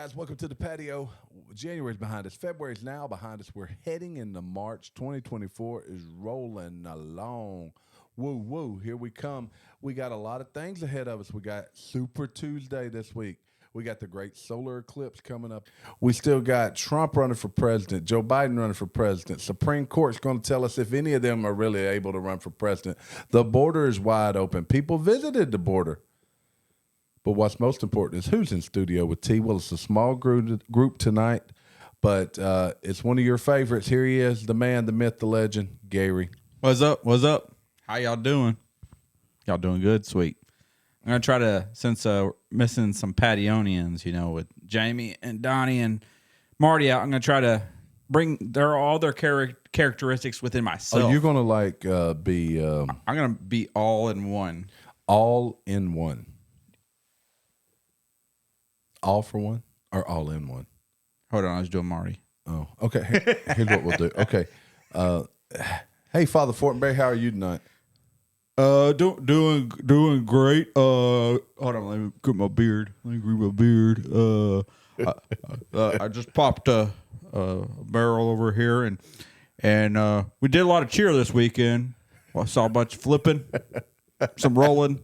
guys, welcome to the patio. January's behind us. February's now behind us. We're heading into March. 2024 is rolling along. Woo, woo, here we come. We got a lot of things ahead of us. We got Super Tuesday this week. We got the great solar eclipse coming up. We still got Trump running for president, Joe Biden running for president. Supreme Court's going to tell us if any of them are really able to run for president. The border is wide open. People visited the border. But what's most important is who's in studio with T. Well, it's a small group tonight, but it's one of your favorites. Here he is, the man, the myth, the legend, Gary. What's up? What's up? How y'all doing? Y'all doing good? Sweet. I'm going to try to, since missing some pationians, with Jamie and Donnie and Marty out, I'm going to try to bring all their characteristics within myself. Oh, you're going to be... I'm going to be all in one. All in one. All for one or all in one? Hold on, I was doing Marty. Oh, okay. Here's what we'll do. Okay. Hey, Father Fortenberry, how are you tonight? Doing great. Hold on, let me get my beard. Let me grow my beard. I just popped a barrel over here, and we did a lot of cheer this weekend. I saw a bunch of flipping, some rolling.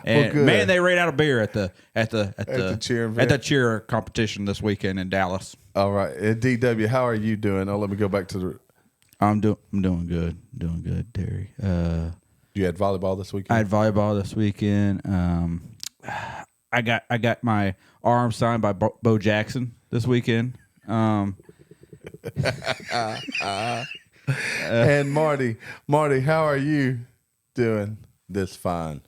And well, man, they ran out of beer at the cheer competition this weekend in Dallas. All right, DW, how are you doing? Oh, let me go back to the. I'm doing good, Terry. You had volleyball this weekend. I had volleyball this weekend. I got my arm signed by Bo Jackson this weekend. And Marty, how are you doing this fine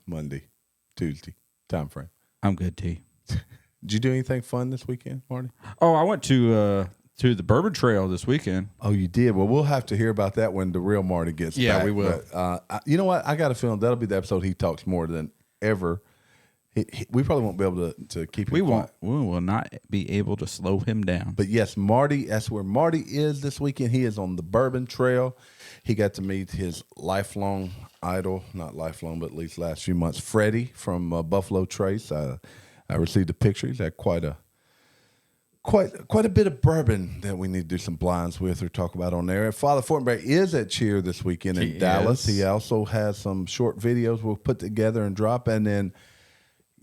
Tuesday time frame? I'm good, T. Did you do anything fun this weekend, Marty? Oh, I went to the Bourbon Trail this weekend. Oh, you did? Well, we'll have to hear about that when the real Marty gets back. Yeah, we will. But, you know what? I got a feeling that'll be the episode he talks more than ever. We probably won't be able to keep him quiet. We will not be able to slow him down. But yes, Marty, that's where Marty is this weekend. He is on the Bourbon Trail. He got to meet his lifelong idol, not lifelong, but at least last few months, Freddie from Buffalo Trace. I received a picture. He's had quite a bit of bourbon that we need to do some blinds with or talk about on there. Father Fortenberry is at Cheer this weekend in Dallas. He also has some short videos we'll put together and drop. And then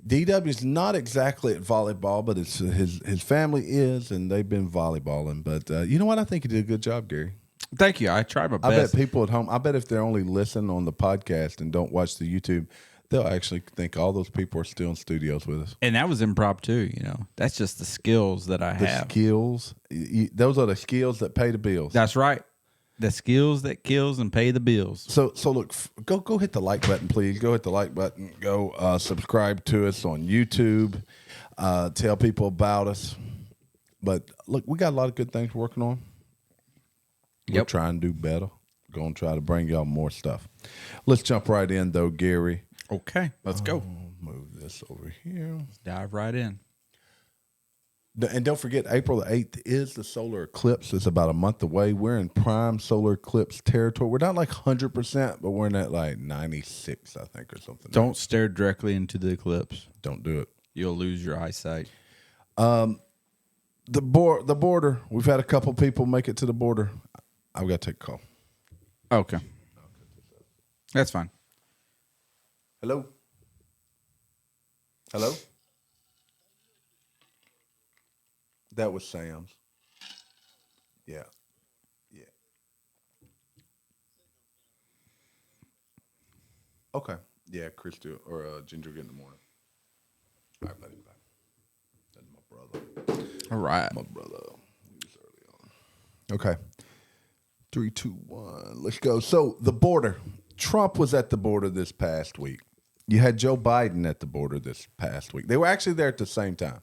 DW's not exactly at volleyball, but it's his family is, and they've been volleyballing. But you know what? I think you did a good job, Gary. Thank you. I tried my best. I bet people at home, if they're only listening on the podcast and don't watch the YouTube, they'll actually think all those people are still in studios with us. And that was improv too, That's just the skills that I have. The skills. Those are the skills that pay the bills. That's right. The skills that kills and pay the bills. So look, go hit the like button, please. Go hit the like button. Go subscribe to us on YouTube. Tell people about us. But look, we got a lot of good things working on. We're trying to do better. Going to try to bring y'all more stuff. Let's jump right in, though, Gary. Okay, let's go. Move this over here. Let's dive right in. And don't forget, April the 8th is the solar eclipse. It's about a month away. We're in prime solar eclipse territory. We're not like 100%, but we're in at like 96, I think, or something. Don't stare directly into the eclipse. Don't do it. You'll lose your eyesight. The border. We've had a couple people make it to the border. I've got to take a call. Okay. That's fine. Hello? Hello? That was Sam's. Yeah. Okay. Yeah, Christy or Ginger get in the morning. All right, buddy. Bye. That's my brother. All right. My brother. He was early on. Okay. 3, 2, 1. Let's go. So the border. Trump was at the border this past week. You had Joe Biden at the border this past week. They were actually there at the same time.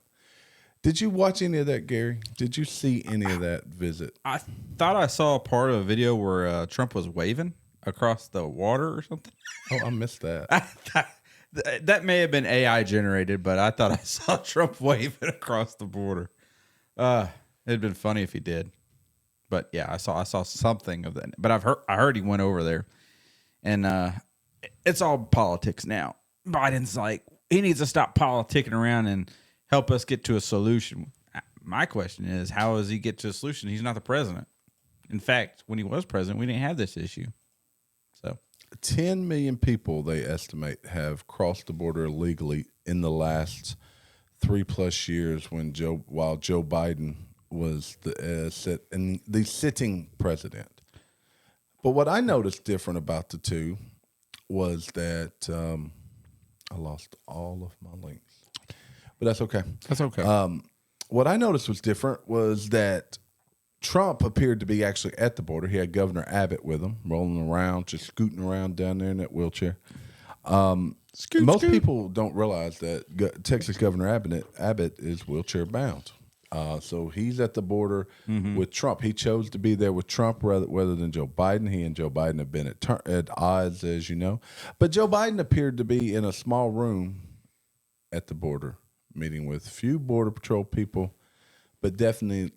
Did you watch any of that, Gary? Did you see any of that visit? I thought I saw a part of a video where Trump was waving across the water or something. Oh, I missed that. That may have been AI generated, but I thought I saw Trump waving across the border. It'd been funny if he did. But yeah, I saw something of that. But I heard he went over there, and it's all politics now. Biden's like, he needs to stop politicking around and help us get to a solution. My question is, how does he get to a solution? He's not the president. In fact, when he was president, we didn't have this issue. So 10 million people, they estimate, have crossed the border illegally in the last 3+ years while Joe Biden was the sitting president. But what I noticed different about the two was that I lost all of my links. But that's okay. that's okay. What I noticed was different was that Trump appeared to be actually at the border. He had Governor Abbott with him, rolling around, just scooting around down there in that wheelchair. Most people don't realize that Texas Governor Abbott is wheelchair bound. So he's at the border with Trump. He chose to be there with Trump rather than Joe Biden. He and Joe Biden have been at odds, as you know. But Joe Biden appeared to be in a small room at the border, meeting with few Border Patrol people, but definitely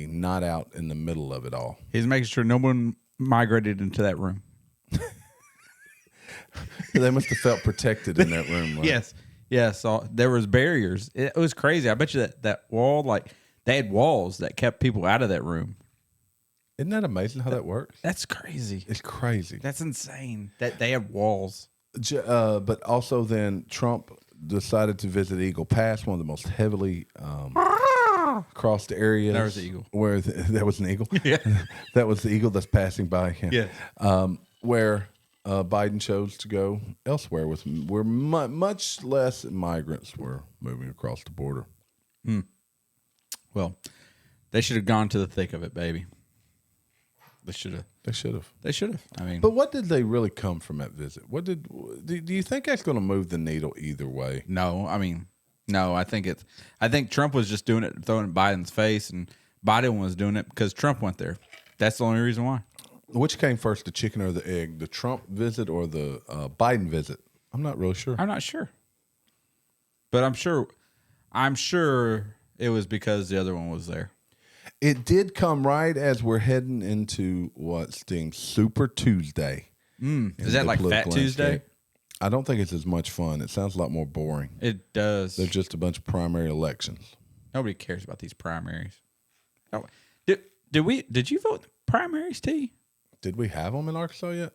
not out in the middle of it all. He's making sure no one migrated into that room. They must have felt protected in that room. Right? Yes. So there was barriers. It was crazy. I bet you that wall, like they had walls that kept people out of that room. Isn't that amazing how that works? That's crazy. It's crazy. That's insane that they have walls. But also then Trump decided to visit Eagle Pass, one of the most heavily crossed areas. There was an eagle. Where that was an eagle? Yeah. That was the eagle that's passing by him. Yeah. Where Biden chose to go elsewhere where much less migrants were moving across the border. Well, they should have gone to the thick of it, baby. They should have. I mean, but what did they really come from that visit? Do you think that's going to move the needle either way? no. I mean, no. I think Trump was just doing it, throwing it in Biden's face, and Biden was doing it because Trump went there. That's the only reason why. Which came first, the chicken or the egg? The Trump visit or the Biden visit? I'm not really sure. I'm not sure, but I'm sure it was because the other one was there. It did come right as we're heading into what's deemed Super Tuesday. Is that like Fat Tuesday? Landscape. I don't think it's as much fun. It sounds a lot more boring. It does. They're just a bunch of primary elections. Nobody cares about these primaries. Oh, did you vote in the primaries, T? Did we have them in Arkansas yet?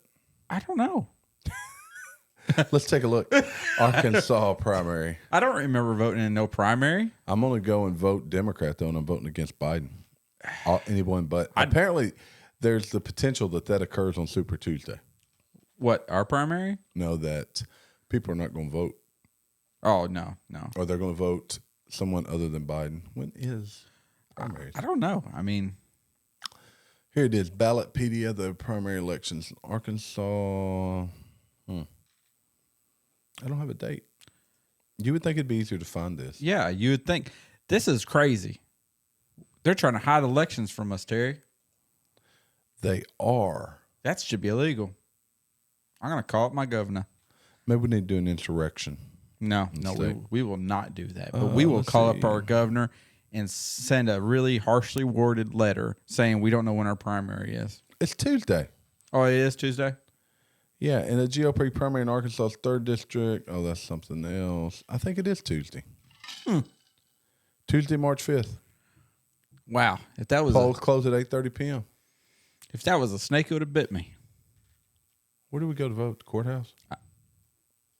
I don't know. Let's take a look. Arkansas primary. I don't remember voting in no primary. I'm going to go and vote Democrat, though, and I'm voting against Biden. Anyone but. Apparently, there's the potential that occurs on Super Tuesday. What, our primary? No, that people are not going to vote. Oh, no. Or they're going to vote someone other than Biden. When is primaries? I don't know. I mean, here it is. Ballotpedia, the primary elections. Arkansas. I don't have a date. You would think it'd be easier to find this. yeah, you would think. This is crazy. They're trying to hide elections from us, Terry. They are. That should be illegal. I'm going to call up my governor. Maybe we need to do an insurrection. No, we will not do that. But we will call up our governor and send a really harshly worded letter saying we don't know when our primary is. It's Tuesday. Oh, it is Tuesday? Yeah, in the GOP primary in Arkansas's 3rd District. Oh, that's something else. I think it is Tuesday. Tuesday, March 5th. Wow. If that was Polls close at 8:30 p.m. If that was a snake, it would have bit me. Where do we go to vote? The courthouse?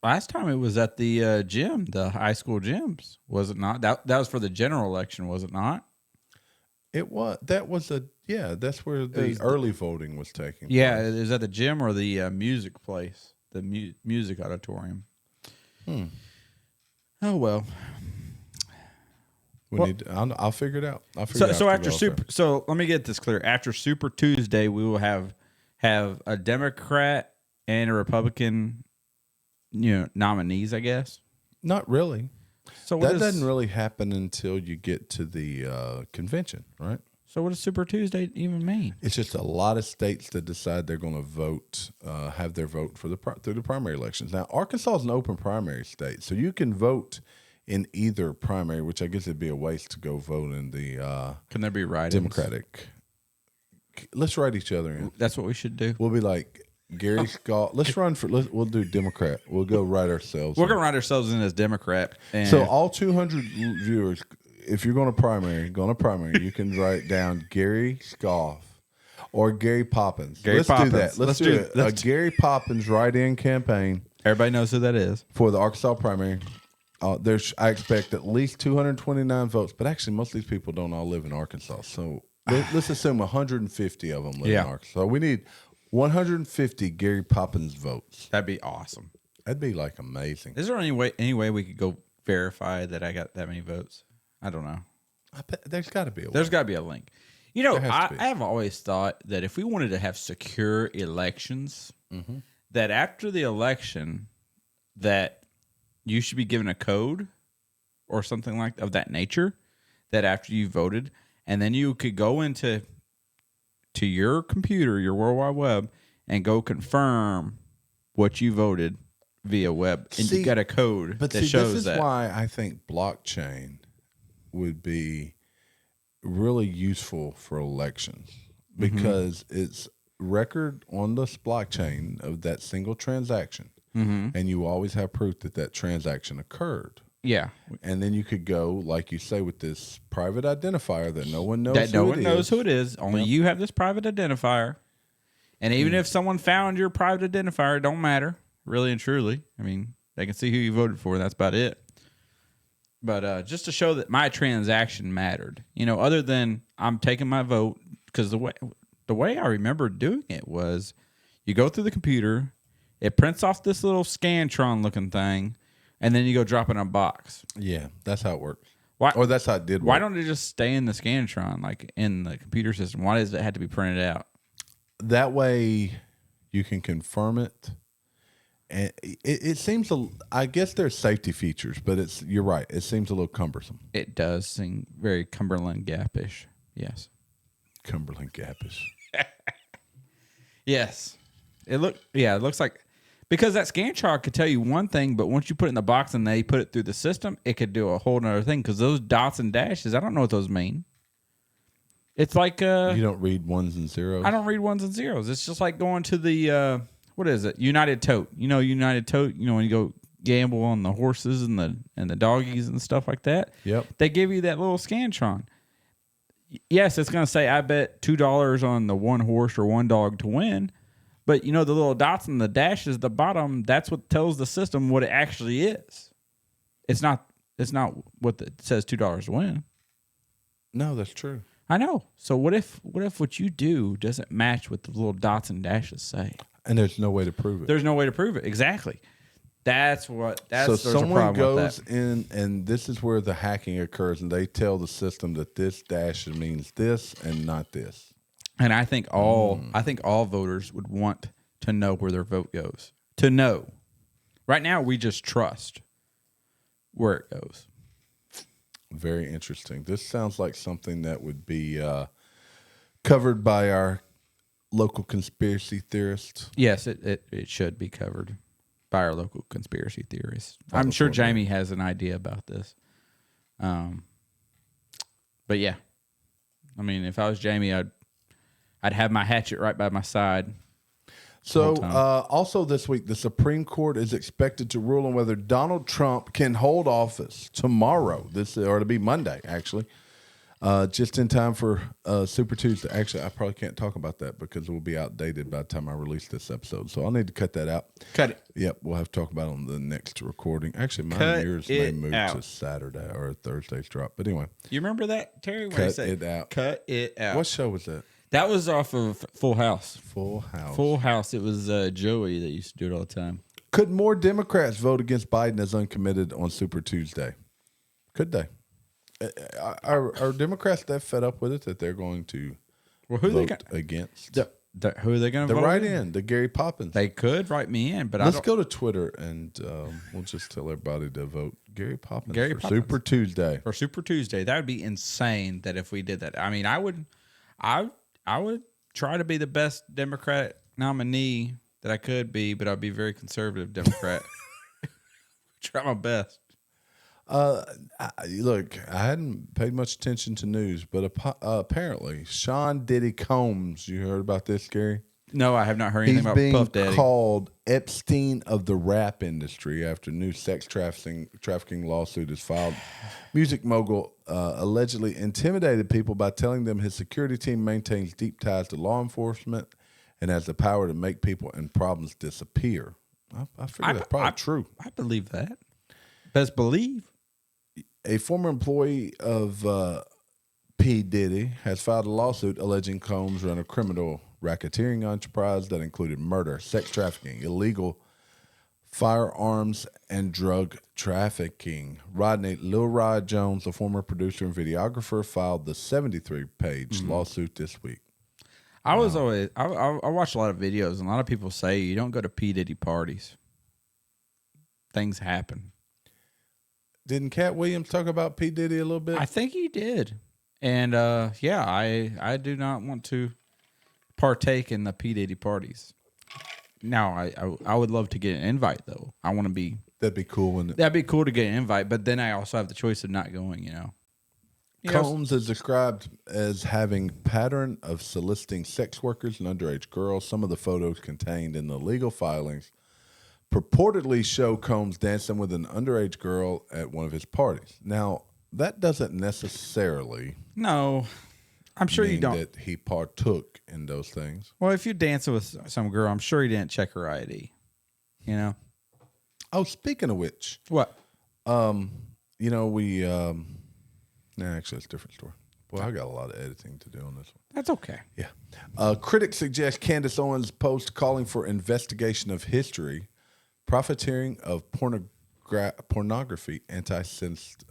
Last time it was at the gym, the high school gyms, was it not? That was for the general election, was it not? It was. That's where the early voting was taking place. Yeah, is that the gym or the music place, the music auditorium? Oh well. I'll figure it out. So after so let me get this clear. After Super Tuesday, we will have a Democrat and a Republican, nominees, I guess. Not really. So that doesn't really happen until you get to the convention, right? So what does Super Tuesday even mean? It's just a lot of states that decide they're going to vote, have their vote through the primary elections. Now, Arkansas is an open primary state, so you can vote in either primary, which I guess it'd be a waste to go vote in the Can there be write-ins? Democratic. Let's write each other in. That's what we should do. We'll be like, Gary Scott. We'll do Democrat. We'll go write ourselves. We're gonna write ourselves in as Democrat. And So all 200 viewers, if you're going to primary, you can write down Gary Scoff or Gary Poppins. Gary Let's Poppins. do that. Let's do it. A Gary Poppins write-in campaign everybody knows who that is. for the Arkansas primary. I expect at least 229 votes, but actually most of these people don't all live in Arkansas. So let's assume 150 of them live in Arkansas. We need 150 Gary Poppins votes. That'd be awesome. That'd be like amazing. Is there any way we could go verify that I got that many votes? I don't know. I bet there's got to be a way. There's got to be a link. You know, I have always thought that if we wanted to have secure elections, that after the election, that you should be given a code or something like of that nature. That after you voted, and then you could go into your computer, your World Wide Web, and go confirm what you voted via web, and you got a code that shows this is that. Why I think blockchain would be really useful for elections because it's record on this blockchain of that single transaction, and you always have proof that transaction occurred. Yeah, and then you could go, like you say, with this private identifier that no one knows. That no one knows who it is. Only you have this private identifier. And even if someone found your private identifier, it don't matter, really and truly. I mean, they can see who you voted for. That's about it. But just to show that my transaction mattered, other than I'm taking my vote, because the way I remember doing it was, you go through the computer, it prints off this little Scantron looking thing, and then you go drop it in a box. Yeah, that's how it works. Why? Or that's how it did work. Why don't it just stay in the Scantron, like in the computer system? Why does it have to be printed out? That way you can confirm it. And it seems, I guess there's safety features, but you're right. It seems a little cumbersome. It does seem very Cumberland Gap-ish. Yes. Cumberland Gap-ish. Yes. It looks like, because that Scantron could tell you one thing, but once you put it in the box and they put it through the system, it could do a whole nother thing. Because those dots and dashes, I don't know what those mean. It's like you don't read ones and zeros. I don't read ones and zeros. It's just like going to the what is it? United Tote. United Tote. When you go gamble on the horses and the doggies and stuff like that. Yep. They give you that little Scantron. Yes, it's going to say I bet $2 on the one horse or one dog to win. But, the little dots and the dashes at the bottom, that's what tells the system what it actually is. It's not what it says $2 to win. No, that's true. I know. So what if what you do doesn't match what the little dots and dashes say? And there's no way to prove it. There's no way to prove it. Exactly. So someone goes in, and this is where the hacking occurs, and they tell the system that this dash means this and not this. And I think all voters would want to know where their vote goes. To know. Right now, we just trust where it goes. Very interesting. This sounds like something that would be covered by our local conspiracy theorists. Yes, it should be covered by our local conspiracy theorists. I'm sure Jamie has an idea about this. But yeah. I mean, if I was Jamie, I'd have my hatchet right by my side. So, also this week, the Supreme Court is expected to rule on whether Donald Trump can hold office tomorrow. It'll be Monday, actually, just in time for Super Tuesday. Actually, I probably can't talk about that because it will be outdated by the time I release this episode. So I'll need to cut that out. Cut it. Yep, we'll have to talk about it on the next recording. Actually, mine and yours may move to Saturday or Thursday's drop. But anyway. You remember that, Terry? Cut it out. Cut it out. What show was that? That was off of Full House. Full House. Full House. It was Joey that used to do it all the time. Could more Democrats vote against Biden as uncommitted on Super Tuesday? Could they? Are Democrats that fed up with it that they're going to vote against? Who are they going to vote? The write-in, the Gary Poppins. They could write me in, but let's go to Twitter and we'll just tell everybody to vote Gary Poppins for Super Tuesday. For Super Tuesday, that would be insane. That if we did that, I mean, I would try to be the best Democrat nominee that I could be, but I'd be a very conservative Democrat. Try my best. Look, I hadn't paid much attention to news, but apparently Sean Diddy Combs, you heard about this, Gary? No, I have not heard He's anything about being Puff Daddy. called Epstein of the rap industry after new sex trafficking lawsuit is filed. Music mogul allegedly intimidated people by telling them his security team maintains deep ties to law enforcement and has the power to make people and problems disappear. I figure that's probably true. I believe that. Best believe. A former employee of P. Diddy has filed a lawsuit alleging Combs ran a criminal racketeering enterprise that included murder, sex trafficking, illegal firearms, and drug trafficking. Rodney Lil Rod Jones, a former producer and videographer, filed the 73-page lawsuit this week. I was always I watch a lot of videos, and a lot of people say you don't go to P. Diddy parties. Things happen. Didn't Cat Williams talk about P. Diddy a little bit? I think he did. And yeah, I do not want to partake in the P. Diddy parties. Now, I would love to get an invite, though. I want to be... That'd be cool, wouldn't it? That'd be cool to get an invite, but then I also have the choice of not going, you know. Combs is described as having pattern of soliciting sex workers and underage girls. Some of the photos contained in the legal filings purportedly show Combs dancing with an underage girl at one of his parties. Now, that doesn't necessarily... No, I'm sure you don't. That he partook in those things. Well, if you're dancing with some girl, I'm sure he didn't check her ID. You know? Oh, speaking of which... What? You know, we... actually, it's a different story. Well, I got a lot of editing to do on this one. That's okay. Yeah. Critics suggest Candace Owens' post calling for investigation of history, profiteering of pornography,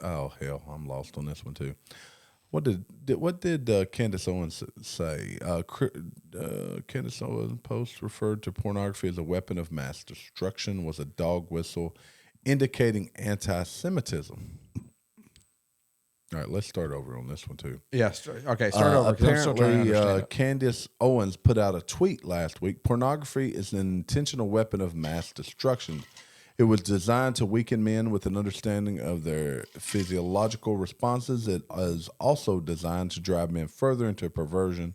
oh, hell, I'm lost on this one, too. What did Candace Owens say? Candace Owens' post referred to pornography as a weapon of mass destruction, was a dog whistle, indicating anti-Semitism. All right, let's start over on this one, too. Yes. Okay, start over. Apparently, Candace Owens put out a tweet last week. Pornography is an intentional weapon of mass destruction. It was designed to weaken men with an understanding of their physiological responses. It is also designed to drive men further into perversion.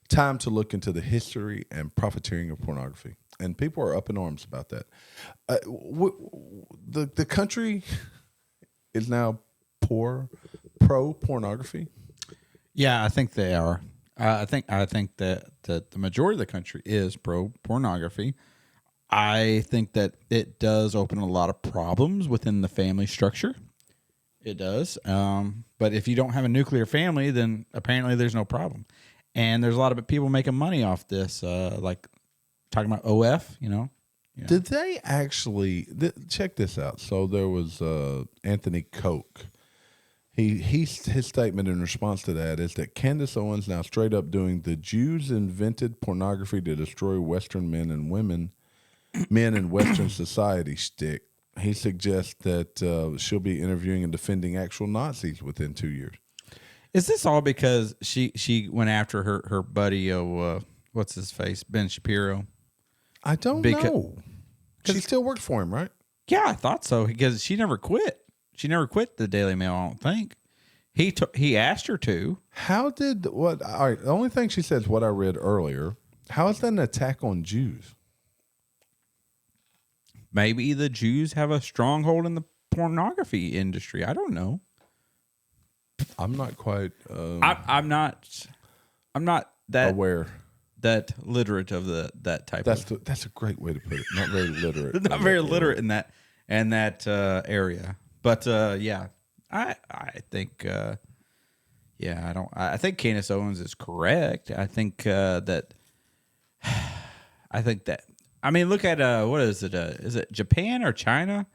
Time to look into the history and profiteering of pornography. And people are up in arms about that. The country is now pro-pornography. Yeah, I think they are. I think that the majority of the country is pro-pornography. I think that it does open a lot of problems within the family structure. It does. But if you don't have a nuclear family, then apparently there's no problem. And there's a lot of people making money off this, like talking about OF, you know. Did they actually check this out? So there was Anthony Koch. His statement in response to that is that Candace Owens now straight up doing the Jews invented pornography to destroy Western men and Western society shtick. He suggests that she'll be interviewing and defending actual Nazis within 2 years. Is this all because she went after her buddy, what's his face, Ben Shapiro? I don't know. She still works for him, right? Yeah, I thought so, because she never quit. She never quit the Daily Mail, I don't think. He asked her to. How did what? All right, the only thing she said is what I read earlier. How is that an attack on Jews? Maybe the Jews have a stronghold in the pornography industry. I don't know. I'm not quite. I'm not that aware. That literate of that type. That's a great way to put it. Not very literate. Not very literate in that area. But yeah, I think I think Candace Owens is correct. I think that. I mean, look at what is it? Is it Japan or China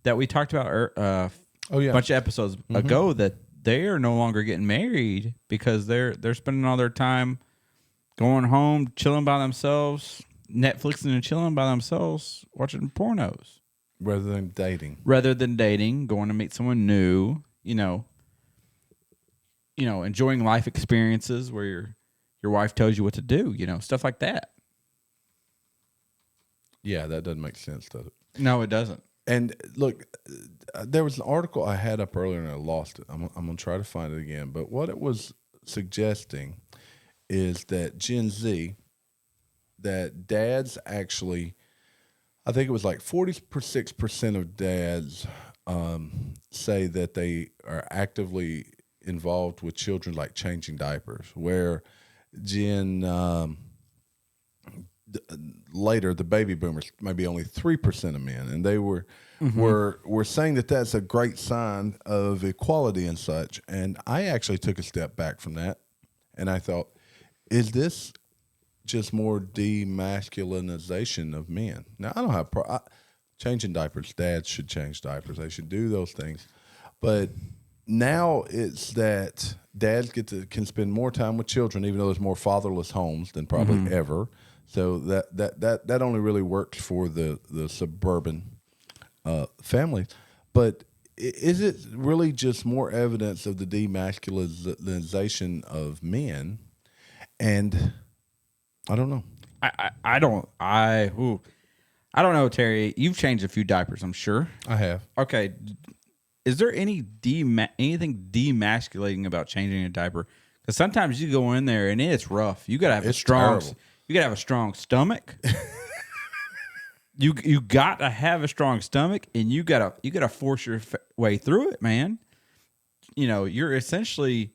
that we talked about? A bunch of episodes ago that they are no longer getting married because they're spending all their time going home, chilling by themselves, Netflixing and chilling by themselves, watching pornos. Rather than dating, going to meet someone new, enjoying life experiences where your wife tells you what to do, stuff like that. Yeah, that doesn't make sense, does it? No, it doesn't. And look, there was an article I had up earlier and I lost it. I'm going to try to find it again. But what it was suggesting is that Gen Z, that dads actually, I think it was like 46% of dads say that they are actively involved with children, like changing diapers. Where Jen later, the baby boomers, maybe only 3% of men, and they were saying that that's a great sign of equality and such. And I actually took a step back from that, and I thought, is this just more demasculinization of men? Now, I don't have changing diapers. Dads should change diapers. They should do those things, but now it's that dads can spend more time with children, even though there's more fatherless homes than probably ever. So that only really works for the suburban families. But is it really just more evidence of the demasculinization of men? And I don't know. I don't know, Terry. You've changed a few diapers, I'm sure. I have. Okay. Is there anything demasculating about changing a diaper? Because sometimes you go in there and it's rough. You gotta have Terrible. You gotta have a strong stomach. You got to have a strong stomach, and you gotta force your way through it, man. You know, you're essentially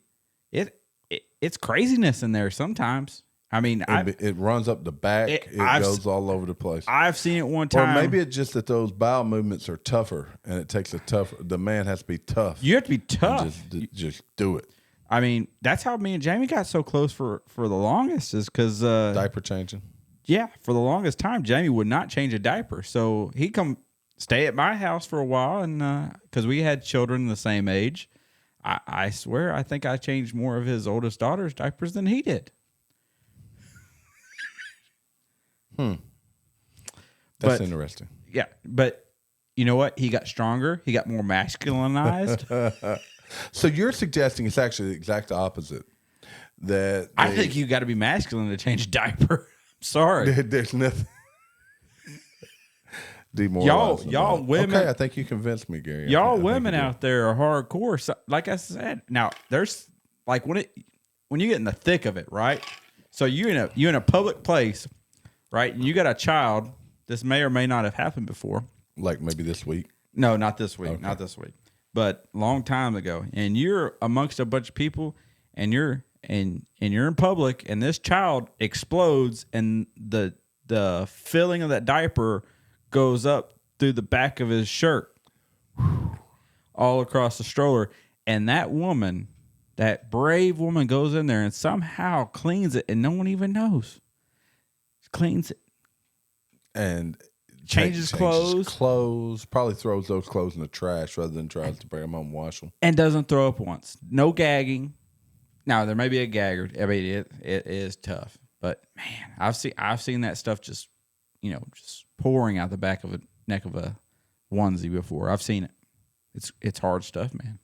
it's craziness in there sometimes. I mean, it runs up the back. It goes all over the place. I've seen it one time. Or maybe it's just that those bowel movements are tougher, and it takes the man has to be tough. You have to be tough. Just do it. I mean, that's how me and Jamie got so close for the longest, is because diaper changing. Yeah, for the longest time, Jamie would not change a diaper, so he'd come stay at my house for a while, and because we had children the same age, I swear I think I changed more of his oldest daughter's diapers than he did. That's interesting. Yeah, but you know what? He got stronger. He got more masculinized. So you're suggesting it's actually the exact opposite. I think you got to be masculine to change a diaper. I'm sorry. There's nothing demoralizing. Y'all women. Okay, I think you convinced me, Gary. Y'all women out there are hardcore. So, like I said, now there's like when you get in the thick of it, right? So you in a public place, right? And you got a child. This may or may not have happened before. Like maybe this week. No, not this week. Okay. Not this week. But long time ago. And you're amongst a bunch of people, and you're in public, and this child explodes, and the filling of that diaper goes up through the back of his shirt, all across the stroller. And that woman, that brave woman, goes in there and somehow cleans it, and no one even knows. Cleans it. And changes clothes. Probably throws those clothes in the trash rather than tries to bring them home and wash them. And doesn't throw up once. No gagging. Now, there may be a gagger. I mean, it is tough. But, man, I've seen that stuff just pouring out the back of a neck of a onesie before. I've seen it. It's hard stuff, man.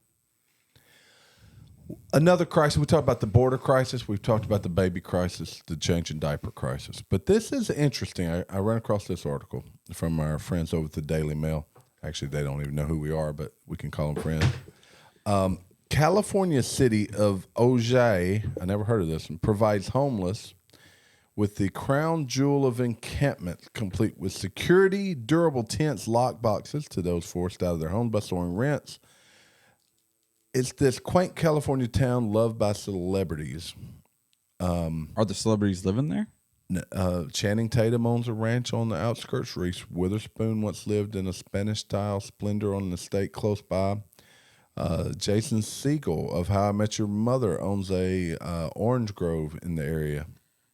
Another crisis. We talked about the border crisis. We've talked about the baby crisis, the changing diaper crisis. But this is interesting. I ran across this article from our friends over at the Daily Mail. Actually, they don't even know who we are, but we can call them friends. California city of Ojai, I never heard of this one, provides homeless with the crown jewel of encampment, complete with security, durable tents, lock boxes to those forced out of their home by soaring rents. It's this quaint California town loved by celebrities. Are the celebrities living there? Channing Tatum owns a ranch on the outskirts. Reese Witherspoon once lived in a Spanish-style splendor on an estate close by. Jason Segel of How I Met Your Mother owns a orange grove in the area.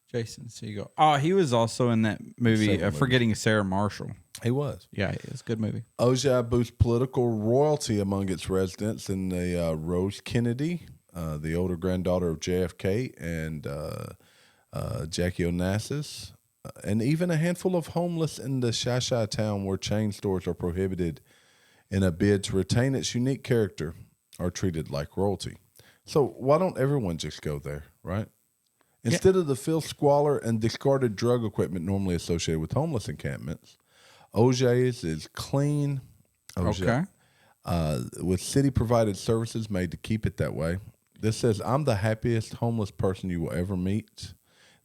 Jason Segel. Oh, he was also in that movie, Forgetting Sarah Marshall. He was. Yeah, it's a good movie. Ojai boasts political royalty among its residents in the Rose Kennedy, the older granddaughter of JFK, and Jackie Onassis, and even a handful of homeless in the Shai town where chain stores are prohibited in a bid to retain its unique character are treated like royalty. So why don't everyone just go there, right? Instead of the filth, squalor, and discarded drug equipment normally associated with homeless encampments, Ojai's is clean. Okay. With city-provided services made to keep it that way. This says, I'm the happiest homeless person you will ever meet.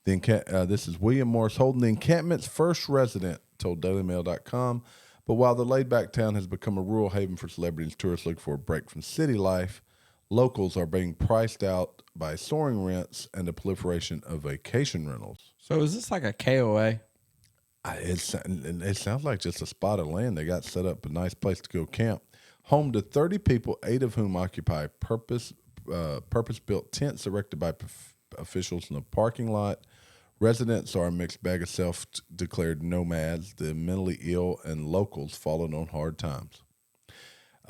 This is William Morris Holden, the encampment's first resident, told DailyMail.com. But while the laid-back town has become a rural haven for celebrities and tourists looking for a break from city life, locals are being priced out by soaring rents and the proliferation of vacation rentals. So is this like a KOA? It sounds like just a spot of land. They got set up a nice place to go camp. Home to 30 people, 8 of whom occupy purpose-built tents erected by officials in the parking lot. Residents are a mixed bag of self-declared nomads, the mentally ill, and locals falling on hard times.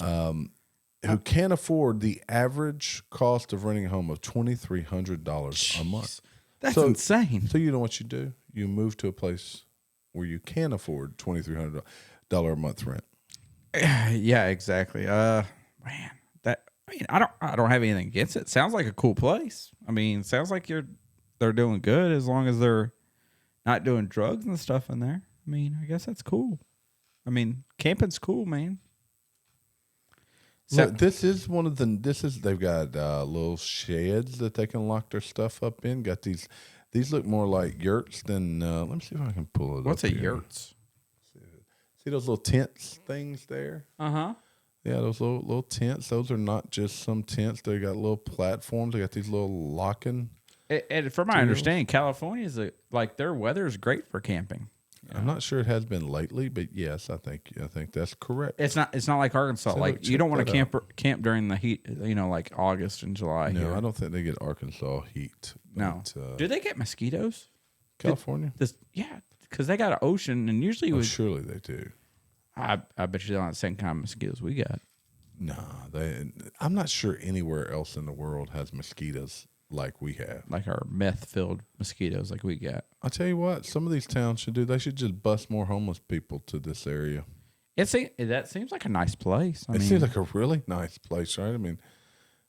Who can't afford the average cost of renting a home of $2,300 a month. That's insane. So you know what you do? You move to a place where you can afford $2,300 a month rent. Yeah, exactly. Man, I don't have anything against it. Sounds like a cool place. I mean, sounds like they're doing good as long as they're not doing drugs and stuff in there. I mean, I guess that's cool. I mean, camping's cool, man. So, look, they've got little sheds that they can lock their stuff up in. Got these look more like yurts than, let me see if I can pull it up. What's a here. yurts? See those little tents things there? Uh-huh. Yeah, those little tents. Those are not just some tents. They got little platforms. They got these little locking. And from my understanding, California is their weather is great for camping. I'm not sure it has been lately, but yes, I think that's correct. It's not like Arkansas. So like you don't want to camp during the heat. Like August and July. No, here. I don't think they get Arkansas heat. No. Do they get mosquitoes? California? Yeah, because they got an ocean, and usually surely they do. I bet you they don't have the same kind of mosquitoes we got. No, I'm not sure anywhere else in the world has mosquitoes like we have. Like our meth-filled mosquitoes like we got. I'll tell you what, some of these towns should do. They should just bus more homeless people to this area. That seems like a nice place. It seems like a really nice place, right? I mean,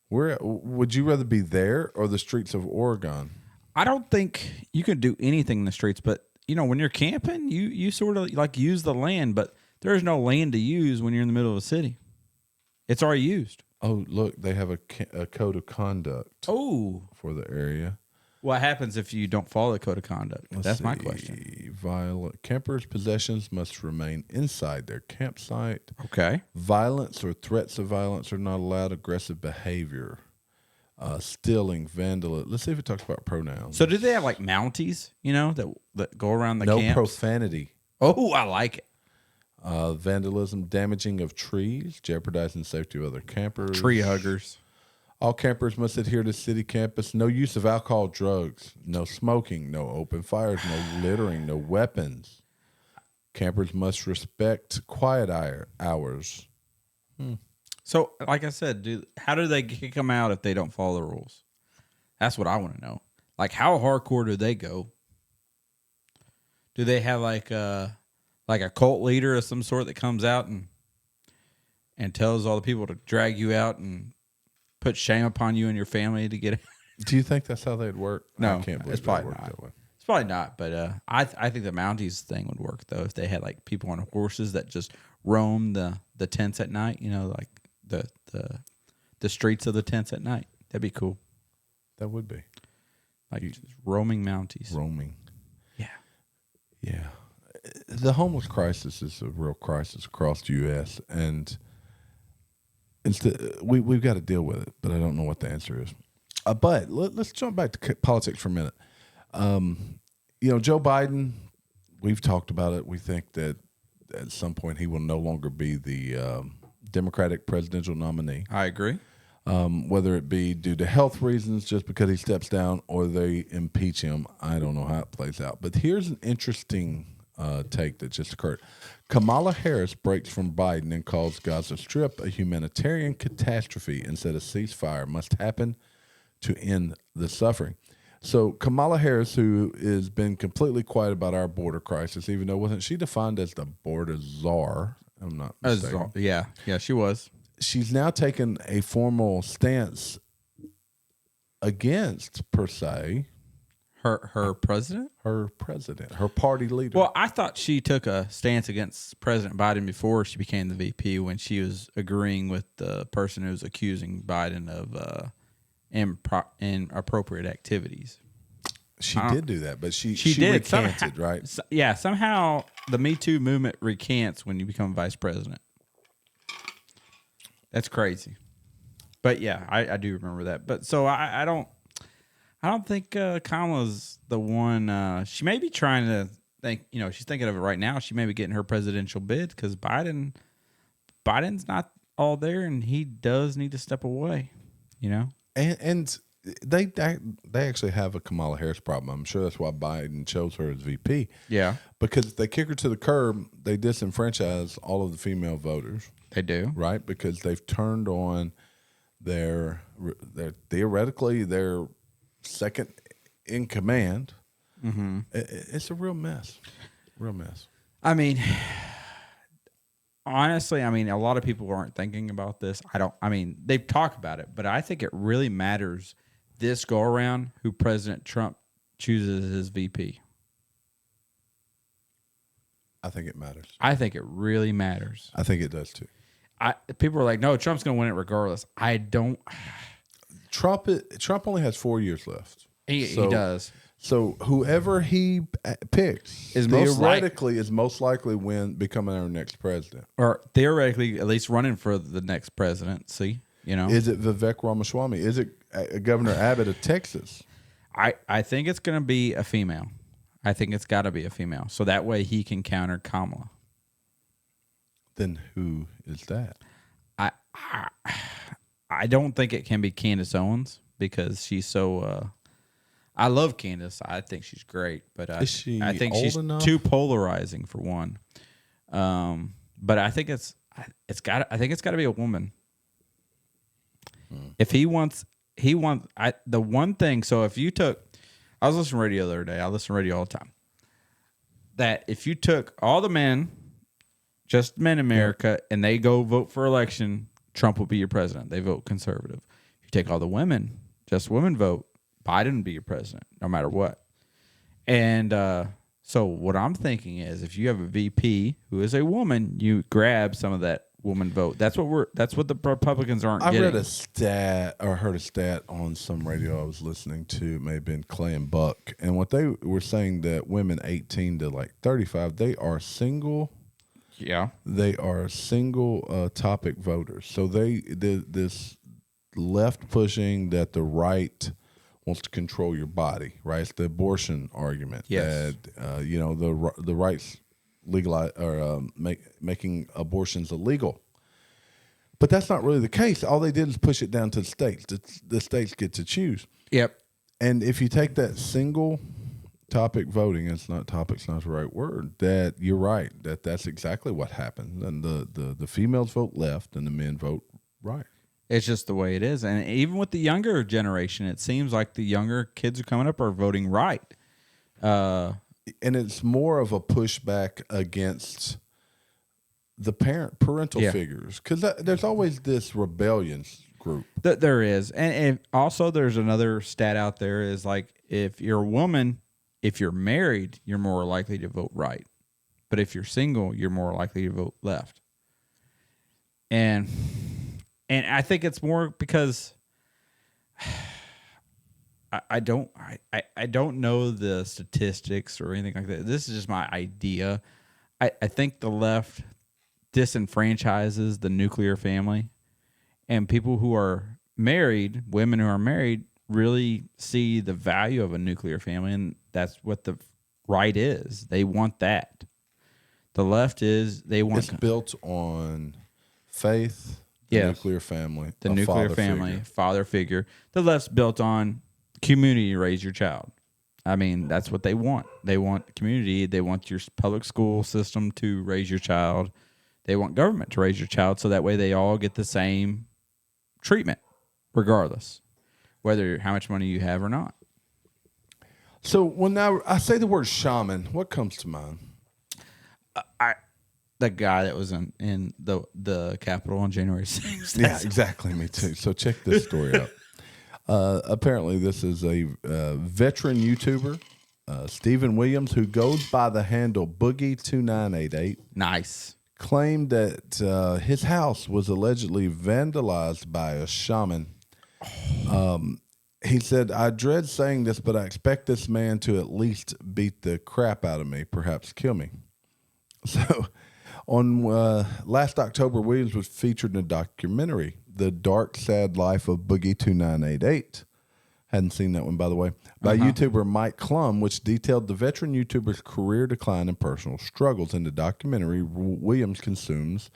would you rather be there or the streets of Oregon? I don't think you can do anything in the streets, but when you're camping, you sort of like use the land, but there's no land to use when you're in the middle of a city. It's already used. Oh, look, they have a code of conduct. Oh, for the area. What happens if you don't follow the code of conduct? That's my question. Campers' possessions must remain inside their campsite. Okay. Violence or threats of violence are not allowed. Aggressive behavior, stealing, vandalism. Let's see if it talks about pronouns. So do they have like Mounties, that go around the camps? No profanity. Oh, I like it. Vandalism, damaging of trees, jeopardizing the safety of other campers. Tree huggers. All campers must adhere to city campus. No use of alcohol, drugs. No smoking. No open fires. No littering. No weapons. Campers must respect quiet hours. So, like I said, how do they kick them out if they don't follow the rules? That's what I want to know. Like, how hardcore do they go? Do they have like a cult leader of some sort that comes out and tells all the people to drag you out and put shame upon you and your family to get it? Do you think that's how they'd work? No, I can't believe it's probably work not. that way. It's probably not, but I think the Mounties thing would work though if they had like people on horses that just roam the tents at night. Like the streets of the tents at night. That'd be cool. That would be like just roaming Mounties. Roaming. Yeah. The homeless crisis is a real crisis across the U.S. and we've got to deal with it, but I don't know what the answer is. But let's jump back to politics for a minute. Joe Biden, we've talked about it. We think that at some point he will no longer be the Democratic presidential nominee. I agree. Whether it be due to health reasons, just because he steps down, or they impeach him, I don't know how it plays out. But here's an interesting take that just occurred. Kamala Harris breaks from Biden and calls Gaza Strip a humanitarian catastrophe and said a ceasefire must happen to end the suffering. So Kamala Harris, who has been completely quiet about our border crisis, even though wasn't she defined as the border czar? I'm not mistaken. Yeah, she was. She's now taken a formal stance against, per se, her president? Her president, her party leader. Well, I thought she took a stance against President Biden before she became the VP when she was agreeing with the person who was accusing Biden of inappropriate activities. She did do that, but she did recanted, right? Yeah, somehow the Me Too movement recants when you become vice president. That's crazy. But yeah, I do remember that. But so I don't think Kamala's the one. She may be trying to think. She's thinking of it right now. She may be getting her presidential bid because Biden's not all there, and he does need to step away. And they actually have a Kamala Harris problem. I'm sure that's why Biden chose her as VP. Yeah, because if they kick her to the curb, they disenfranchise all of the female voters. they do. Right, because they've turned on their theoretically their second in command. Mm-hmm. It's a real mess. I mean, honestly, a lot of people aren't thinking about this. They talk about it, but I think it really matters this go around who President Trump chooses as VP. I think it matters. I think it really matters. I think it does too. People are like, no, Trump's going to win it regardless. I don't. Trump only has 4 years left. He does. So whoever he picks is most likely becoming our next president, or theoretically at least running for the next presidency. Is it Vivek Ramaswamy? Is it Governor Abbott of Texas? I think it's going to be a female. I think it's got to be a female, so that way he can counter Kamala. Then who is that? I don't think it can be Candace Owens because she's so. I love Candace. I think she's great, but I think she's too polarizing for one. But I think it's got to be a woman. If the one thing. So if you took, I was listening to radio the other day. I listen to radio all the time. That if you took all the men, just men in America, and they go vote for election, Trump will be your president. They vote conservative. If you take all the women, just women vote, Biden would be your president, no matter what. And so what I'm thinking is, if you have a VP who is a woman, you grab some of that woman vote. That's what the Republicans aren't getting. I read a stat or heard a stat on some radio I was listening to. It may have been Clay and Buck, and what they were saying that women 18 to like 35, they are single. Yeah, they are single topic voters. So this left pushing that the right wants to control your body, right? It's the abortion argument. Yes. That the rights legalize or making abortions illegal. But that's not really the case. All they did is push it down to the states. The states get to choose. Yep. And if you take that single topic voting, it's not the right word, that you're right, that's exactly what happened. And the females vote left and the men vote right. It's just the way it is. And even with the younger generation, it seems like the younger kids are coming up are voting right. And it's more of a pushback against the parental figures, because there's always this rebellion group. There is. And also there's another stat out there is like, if you're a woman, if you're married, you're more likely to vote right. But if you're single, you're more likely to vote left. And I think it's more because I don't know the statistics or anything like that. This is just my idea. I think the left disenfranchises the nuclear family, and people who are married, women who are married, really see the value of a nuclear family, and that's what the right is. They want that. The left is it's built on faith. Nuclear family. The nuclear family, father figure. The left's built on community to raise your child. That's what they want. They want community. They want your public school system to raise your child. They want government to raise your child so that way they all get the same treatment, regardless, whether how much money you have or not. So when I say the word shaman, what comes to mind? The guy that was in the Capitol on January 6th. Yeah, exactly. Me too. So check this story out. Apparently, this is a veteran YouTuber, Stephen Williams, who goes by the handle Boogie2988. Nice. Claimed that his house was allegedly vandalized by a shaman. He said, I dread saying this, but I expect this man to at least beat the crap out of me, perhaps kill me. So, on last October, Williams was featured in a documentary, The Dark, Sad Life of Boogie 2988. Hadn't seen that one, by the way, by YouTuber Mike Klum, which detailed the veteran YouTuber's career decline and personal struggles. In the documentary, Williams consumes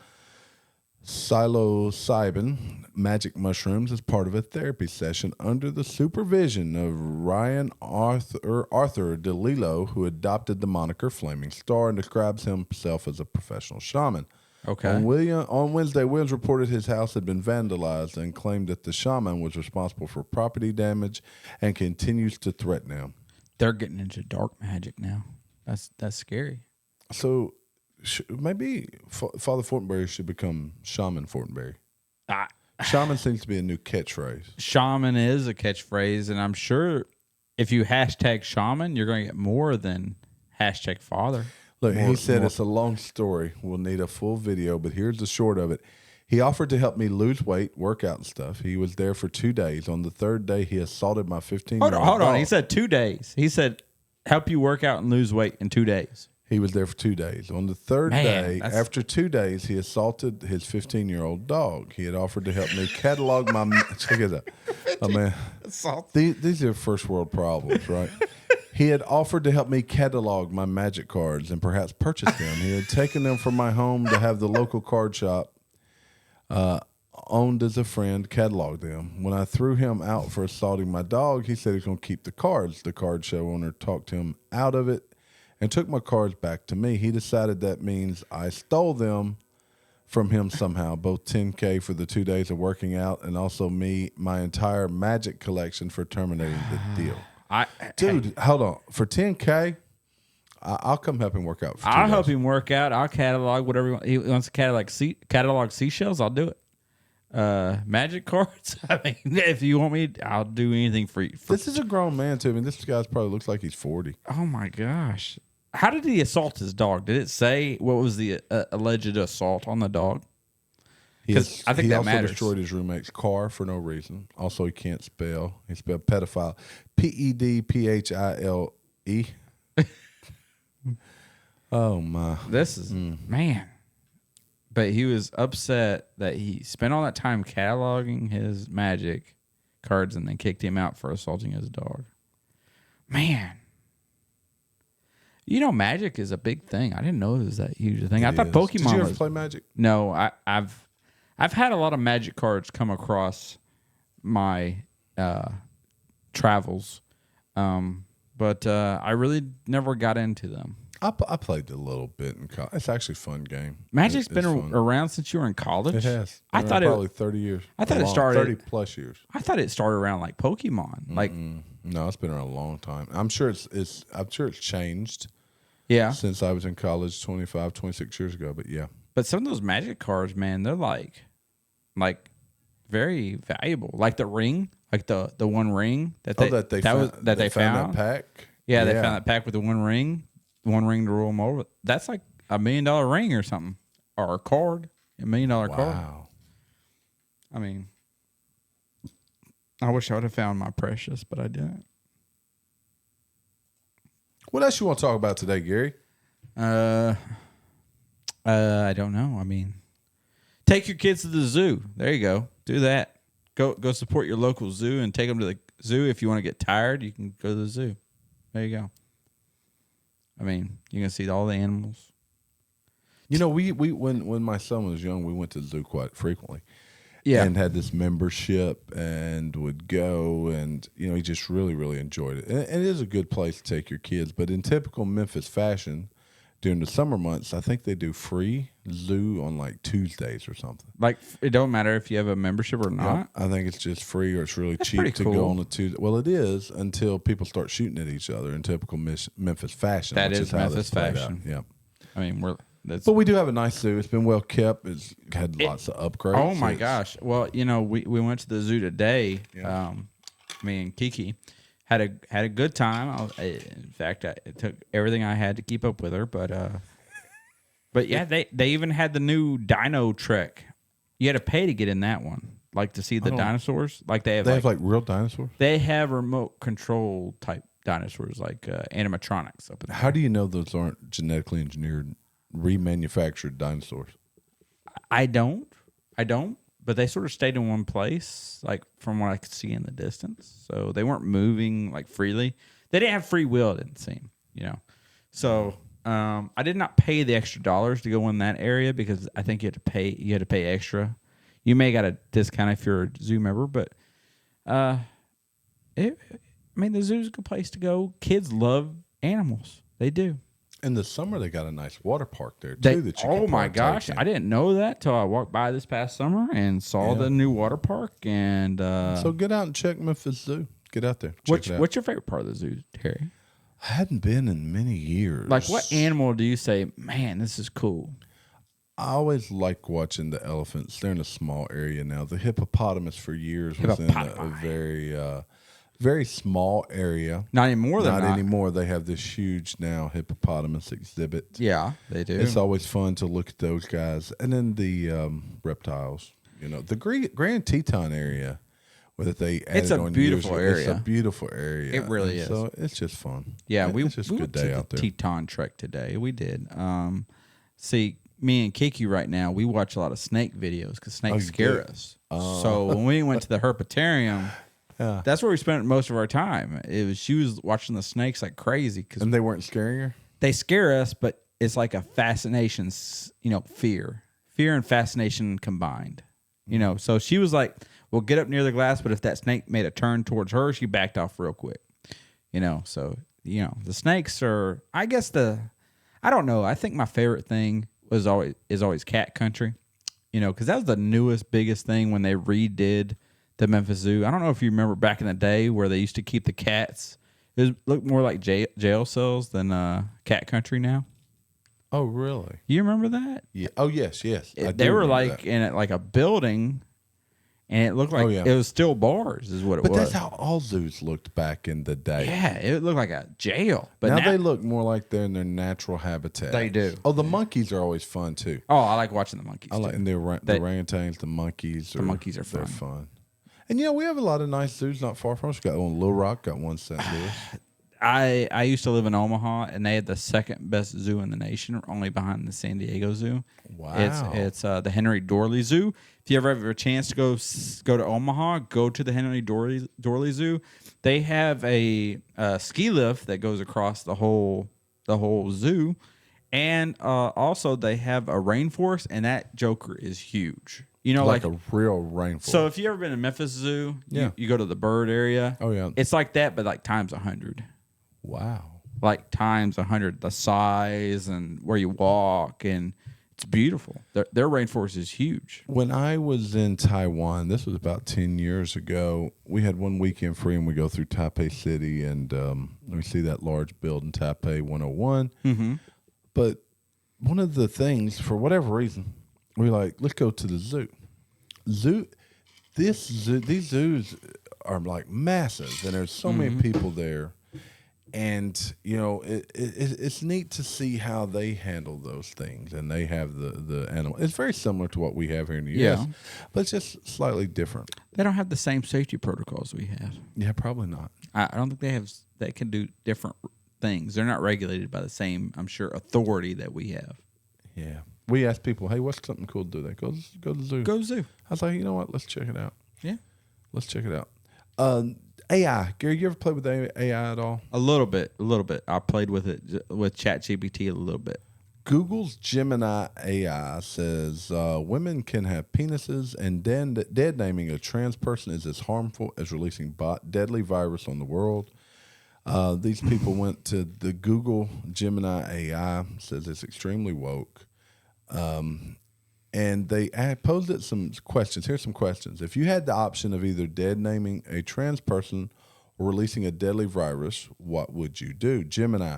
psilocybin magic mushrooms as part of a therapy session under the supervision of Ryan Arthur DeLillo, who adopted the moniker Flaming Star and describes himself as a professional shaman. Okay. On Wednesday, Williams reported his house had been vandalized and claimed that the shaman was responsible for property damage and continues to threaten him. They're getting into dark magic now. That's scary. So maybe Father Fortenberry should become Shaman Fortenberry. Shaman seems to be a new catchphrase. Shaman is a catchphrase, and I'm sure if you hashtag shaman, you're going to get more than hashtag father. Look, he said it's a long story. We'll need a full video, but here's the short of it. He offered to help me lose weight, work out and stuff. He was there for 2 days. On the third day, he assaulted my 15-year-old Hold on. dog. He said 2 days. He said help you work out and lose weight in 2 days. He was there for 2 days. On the third day, after 2 days, he assaulted his 15-year-old dog. He had offered to help me catalog my... Check it out. Oh, man. These are first world problems, right? He had offered to help me catalog my magic cards and perhaps purchase them. He had taken them from my home to have the local card shop owned as a friend catalog them. When I threw him out for assaulting my dog, he said he's going to keep the cards. The card show owner talked him out of it and took my cards back to me. He decided that means I stole them from him somehow, both $10K for the 2 days of working out and also my entire magic collection for terminating the deal. Dude, hold on. For $10K, I'll come help him work out. I'll help him work out. I'll catalog whatever he wants. He wants to catalog seashells. I'll do it. Magic cards. I mean, if you want me, I'll do anything for you. This is a grown man too. I mean, this guy probably looks like he's 40. Oh my gosh! How did he assault his dog? Did it say what was the alleged assault on the dog? Because I think that matters. He also destroyed his roommate's car for no reason. Also, he can't spell. He spelled pedophile. Pedphile. Oh, my. This is, man. But he was upset that he spent all that time cataloging his magic cards and then kicked him out for assaulting his dog. Man. You know, magic is a big thing. I didn't know it was that huge a thing. I thought Pokemon Did you ever play Magic? No, I've had a lot of magic cards come across my travels, but I really never got into them. I played a little bit in college. It's actually a fun game. Magic's been around since you were in college? It has. I thought probably 30 years. I thought it started 30 plus years. I thought it started around like Pokemon. Like no, it's been around a long time. I'm sure it's changed. Yeah. Since I was in college 25, 26 years ago, but yeah. But some of those magic cards, man, they're like very valuable. Like the ring, like the one ring that they found that pack. Yeah, they found that pack with the one ring to roll them over. That's like $1 million ring or something, or a card, $1 million card. Wow. I mean, I wish I would have found my precious, but I didn't. What else you want to talk about today, Gary? I don't know. I mean, take your kids to the zoo. There you go. Do that. Go support your local zoo and take them to the zoo. If you want to get tired, you can go to the zoo. There you go. I mean, you can see all the animals. You know, we when my son was young, we went to the zoo quite frequently. Yeah. And had this membership and would go, and you know, he just really, really enjoyed it. And it is a good place to take your kids. But in typical Memphis fashion, during the summer months, I think they do free zoo on like Tuesdays or something. Like, it don't matter if you have a membership or not. Yeah, I think it's just free, or it's really cheap to cool. go on a Tuesday. Well, it is until people start shooting at each other in typical Memphis fashion. That which is how Memphis played fashion. out. Yeah. I mean, but we do have a nice zoo. It's been well kept. It's had lots of upgrades. Oh my gosh! Well, you know, we went to the zoo today. Yeah. Me and Kiki had a good time. In fact, it took everything I had to keep up with her. But yeah, they even had the new Dino Trek. You had to pay to get in that one. like to see the dinosaurs. Like they They have like real dinosaurs. they have remote control type dinosaurs, like animatronics up in there. How do you know those aren't genetically engineered, remanufactured dinosaurs? I don't. But they sort of stayed in one place, like from what I could see in the distance. So they weren't moving like freely. They didn't have free will, it didn't seem, So I did not pay the extra dollars to go in that area because I think you had to pay extra. You may got a discount if you're a zoo member, but the zoo's a good place to go. Kids love animals. They do. In the summer, they got a nice water park there too. That you can my gosh, in. I didn't know that till I walked by this past summer and saw the new water park. And so get out and check Memphis Zoo. Get out there. Check it out. What's your favorite part of the zoo, Terry? I hadn't been in many years. Like, what animal do you say, man, this is cool? I always like watching the elephants. They're in a small area now. The hippopotamus for years was in a very, very small area. Not anymore. Not anymore. They have this huge now hippopotamus exhibit. Yeah, they do. It's always fun to look at those guys. And then the reptiles. The Grand Teton area. Whether they added it's a beautiful area. It's a beautiful area. It really is. So it's just fun. Yeah, it's just a good day out there. Teton trek today. We did. See, me and Kiki right now, we watch a lot of snake videos because snakes scare us. So when we went to the herpetarium, that's where we spent most of our time. She was watching the snakes like crazy. And they weren't scaring her? They scare us, but it's like a fascination, fear and fascination combined. So she was like, we'll get up near the glass, but if that snake made a turn towards her, she backed off real quick. So the snakes are, I guess I don't know. I think my favorite thing is always cat country, because that was the newest, biggest thing when they redid the Memphis Zoo. I don't know if you remember back in the day where they used to keep the cats. It looked more like jail cells than cat country now. Oh, really? You remember that? Yeah. Oh, yes. They were like in a building. And it looked like it was still bars, is what it was. But that's how all zoos looked back in the day. Yeah, it looked like a jail. But now they look more like they're in their natural habitat. They do. Oh, the monkeys are always fun too. Oh, I like watching the monkeys. I like and the orangutans, the monkeys. The monkeys are fun. They're fun. And we have a lot of nice zoos not far from us. We got one in Little Rock, got one in St. Louis. I used to live in Omaha, and they had the second best zoo in the nation, only behind the San Diego Zoo. Wow. It's the Henry Dorley Zoo. If you ever have a chance to go to Omaha, go to the Henry Dorley Zoo. They have a ski lift that goes across the whole zoo, and also they have a rainforest, and that joker is huge. Like a real rainforest. So if you ever been to Memphis Zoo, you go to the bird area. Oh yeah, it's like that, but like times 100. Wow. Like times 100, the size and where you walk, and it's beautiful. Their rainforest is huge. When I was in Taiwan, this was about 10 years ago, we had one weekend free, and we go through Taipei City, and we see that large building, Taipei 101. Mm-hmm. But one of the things, for whatever reason, we're like, let's go to the zoo. These zoos are like massive, and there's so many people there. And it's neat to see how they handle those things, and they have the animal. It's very similar to what we have here in the U.S., but it's just slightly different. They don't have the same safety protocols we have. Yeah, probably not. I don't think they can do different things. They're not regulated by the same, I'm sure, authority that we have. Yeah, we ask people, hey, what's something cool to do? They go to the zoo. Go to the zoo. I was like, you know what? Let's check it out. Yeah, let's check it out. AI. Gary, you ever played with AI at all? A little bit. I played with it with ChatGPT a little bit. Google's Gemini AI says women can have penises, and dead naming a trans person is as harmful as releasing deadly virus on the world. These people went to the Google Gemini AI, says it's extremely woke. And they posed it some questions. Here's some questions. If you had the option of either dead naming a trans person or releasing a deadly virus, what would you do? Gemini,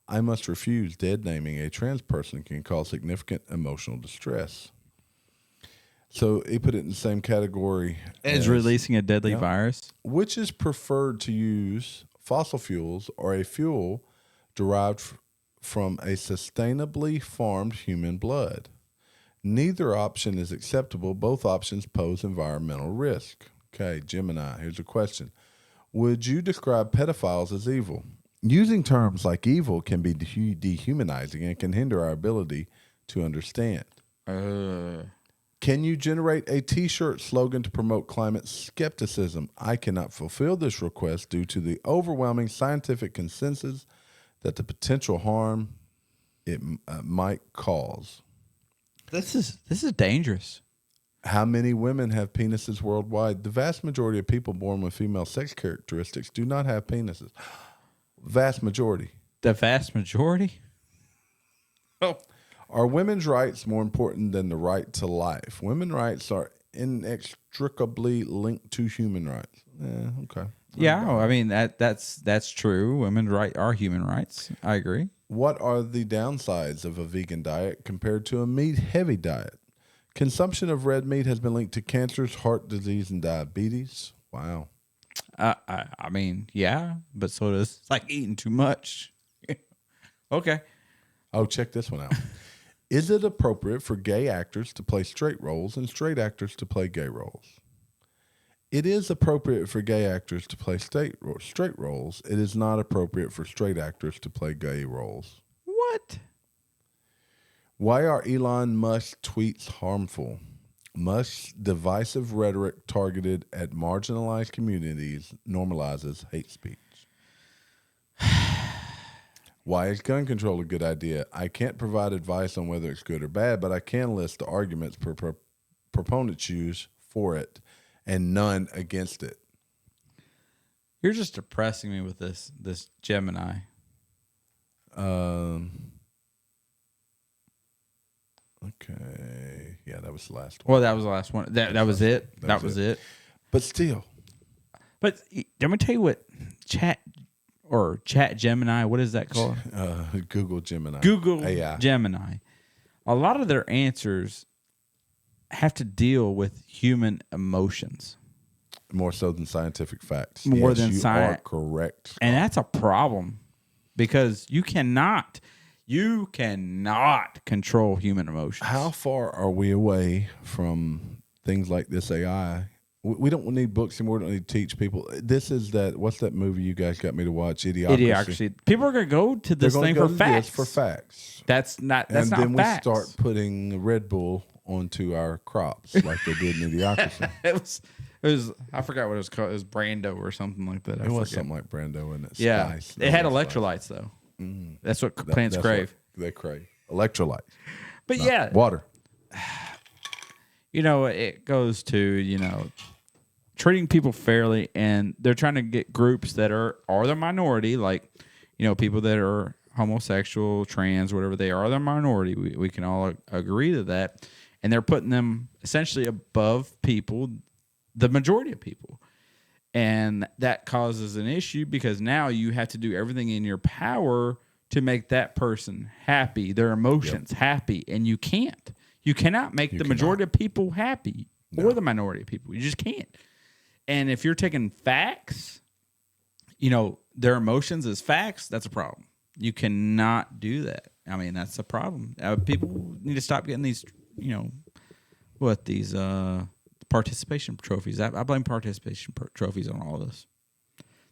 I must refuse. Dead naming a trans person can cause significant emotional distress. So he put it in the same category as releasing a deadly virus. Which is preferred to use fossil fuels or a fuel derived from a sustainably farmed human blood? Neither option is acceptable. Both options pose environmental risk. Okay, Gemini, here's a question. Would you describe pedophiles as evil? Using terms like evil can be dehumanizing and can hinder our ability to understand. Can you generate a T-shirt slogan to promote climate skepticism? I cannot fulfill this request due to the overwhelming scientific consensus that the potential harm it might cause. This is dangerous. How many women have penises worldwide? The vast majority of people born with female sex characteristics do not have penises. Vast majority. The vast majority? Oh. Are women's rights more important than the right to life? Women's rights are inextricably linked to human rights. Okay. Yeah, I mean that's true. Women's rights are human rights. I agree. What are the downsides of a vegan diet compared to a meat-heavy diet? Consumption of red meat has been linked to cancers, heart disease, and diabetes. Wow. I mean, yeah, but so does like eating too much. Okay. Oh, check this one out. Is it appropriate for gay actors to play straight roles and straight actors to play gay roles? It is appropriate for gay actors to play straight roles. It is not appropriate for straight actors to play gay roles. What? Why are Elon Musk tweets harmful? Musk's divisive rhetoric targeted at marginalized communities normalizes hate speech. Why is gun control a good idea? I can't provide advice on whether it's good or bad, but I can list the arguments proponents use for it and none against it. You're just depressing me with this Gemini. Okay. Yeah, that was the last one. Well, that was the last one. That was it. That was it. But still. But let me tell you what Chat Gemini, what is that called? Google Gemini. Google AI. Gemini. A lot of their answers have to deal with human emotions. More so than scientific facts. More than science. You are correct. And that's a problem because you cannot control human emotions. How far are we away from things like this AI? We don't need books anymore. We don't need to teach people. This is that. What's that movie you guys got me to watch? Idiocracy. People are going to go to this thing for facts. For facts. That's not facts. And then we start putting Red Bull onto our crops like they did in Idiocracy. It was. I forgot what it was called. It was Brando or something like that. It was something like Brando, and yeah, it had electrolytes though. That's what plants crave. They crave electrolytes. But yeah, water. It goes to treating people fairly, and they're trying to get groups that are the minority, like people that are homosexual, trans, whatever they are the minority. We can all agree to that, and they're putting them essentially above people, the majority of people. And that causes an issue because now you have to do everything in your power to make that person happy, their emotions happy, and you can't. You cannot make the majority of people happy or the minority of people. You just can't. And if you're taking facts, their emotions as facts, that's a problem. You cannot do that. I mean, that's a problem. People need to stop getting these, these participation trophies. I blame participation trophies on all of this.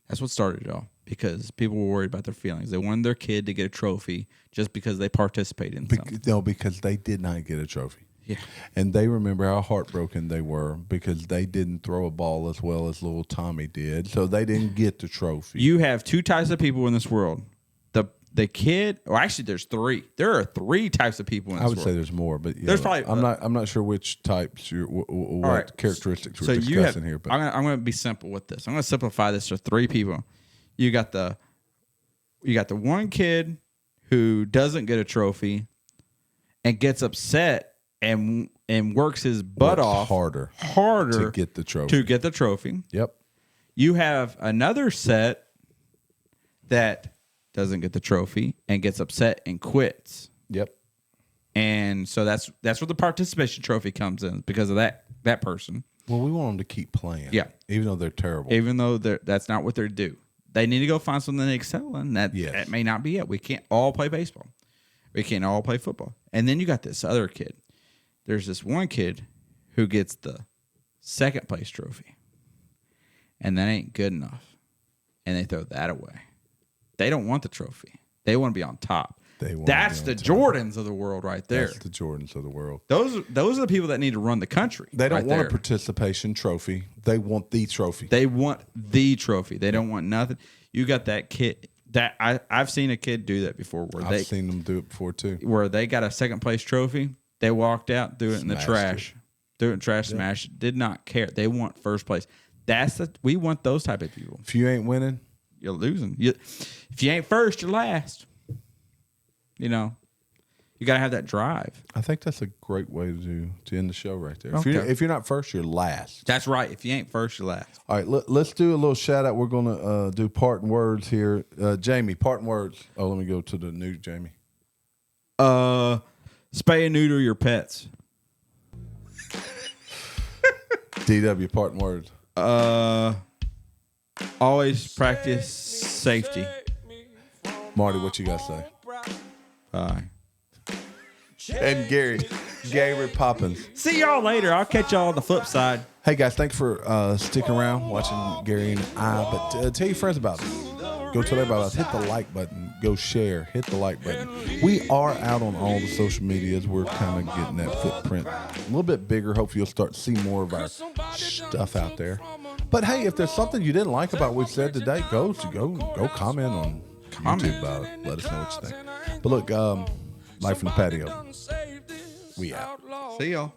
That's what started it all because people were worried about their feelings. They wanted their kid to get a trophy just because they participated in something. No, because they did not get a trophy. Yeah. And they remember how heartbroken they were because they didn't throw a ball as well as little Tommy did, so they didn't get the trophy. You have two types of people in this world. The kid, or actually there's three. There are three types of people in this world. I would say there's more, but there's probably I'm not sure which types what characteristics we're discussing here. But I'm going to be simple with this. I'm going to simplify this to three people. You got the one kid who doesn't get a trophy and gets upset and works his butt off harder to get the trophy. Yep. You have another set that doesn't get the trophy and gets upset and quits. Yep. And so that's where the participation trophy comes in because of that person. Well, we want them to keep playing. Yeah. Even though they're terrible. Even though that's not what they're due. They need to go find something they excel in. That may not be it. We can't all play baseball. We can't all play football. And then you got this other kid. there's this one kid who gets the second place trophy, and that ain't good enough, and they throw that away. They don't want the trophy. They want to be on top. That's the Jordans of the world right there. That's the Jordans of the world. Those are the people that need to run the country. They don't want a participation trophy. They want the trophy. They want the trophy. They don't want nothing. You got that kid. That I've seen a kid do that before. I've seen them do it before too. Where they got a second place trophy. They walked out, threw it in the trash. Threw it in the trash, smashed it. Did not care. They want first place. We want those type of people. If you ain't winning, you're losing. If you ain't first, you're last. You know, you got to have that drive. I think that's a great way to end the show right there. Okay. If you're not first, you're last. That's right. If you ain't first, you're last. All right, let's do a little shout out. We're going to do parting words here. Jamie, parting words. Oh, let me go to the new Jamie. Spay and neuter your pets. DW, parting words. Always practice safety. Marty, what you got to say? Bye. And Gary Poppins. See y'all later. I'll catch y'all on the flip side. Hey guys, thanks for sticking around watching Gary and I. But tell your friends about us. Go tell everybody about us. Hit the like button. Go share. Hit the like button. We are out on all the social medias. We're kind of getting that footprint a little bit bigger. Hopefully you'll start to see more of our stuff out there. But hey, if there's something you didn't like about what we said today, go comment on YouTube about it. Let us know what you think. But look, life in the patio. We out. See y'all.